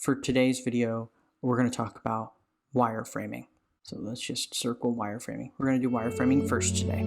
for today's video, we're going to talk about wireframing. So let's just circle wireframing. We're going to do wireframing first today.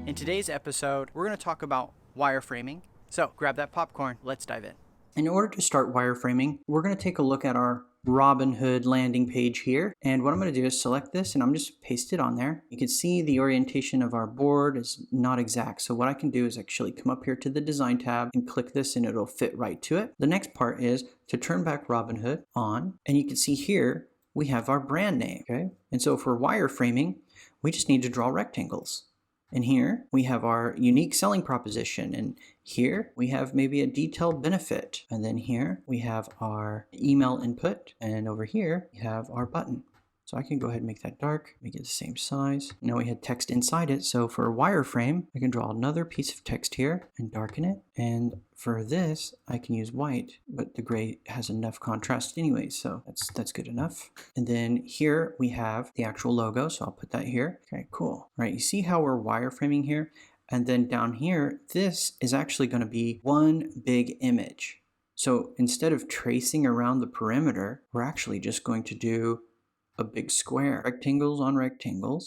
In today's episode, we're going to talk about wireframing. So grab that popcorn, let's dive in. In order to start wireframing, we're going to take a look at our Robinhood landing page here. And what I'm going to do is select this and I'm just paste it on there. You can see the orientation of our board is not exact. So what I can do is actually come up here to the design tab and click this and it'll fit right to it. The next part is to turn back Robinhood on, and you can see here we have our brand name. Okay. And so for wireframing, we just need to draw rectangles. And here we have our unique selling proposition, and here we have maybe a detailed benefit, and then here we have our email input, and over here we have our button. So I can go ahead and make that dark, make it the same size. Now we had text inside it, so for a wireframe, I can draw another piece of text here and darken it. And for this, I can use white, but the gray has enough contrast anyway, so that's good enough. And then here we have the actual logo, so I'll put that here. Okay, cool. All right, you see how we're wireframing here? And then down here, this is actually going to be one big image. So instead of tracing around the perimeter, we're actually just going to do a big square, rectangles on rectangles,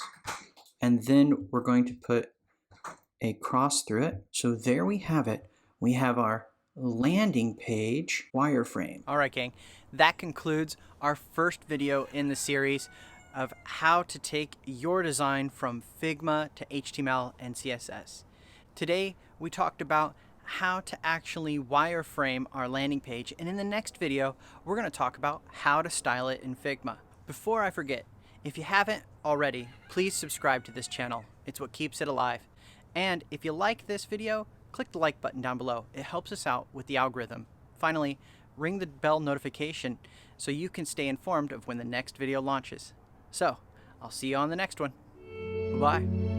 and then we're going to put a cross through it. So there we have it. We have our landing page wireframe. All right, gang, that concludes our first video in the series of how to take your design from Figma to HTML and CSS. Today, we talked about how to actually wireframe our landing page, and in the next video, we're going to talk about how to style it in Figma. Before I forget, if you haven't already, please subscribe to this channel. It's what keeps it alive. And if you like this video, click the like button down below. It helps us out with the algorithm. Finally, ring the bell notification so you can stay informed of when the next video launches. So, I'll see you on the next one. Bye-bye.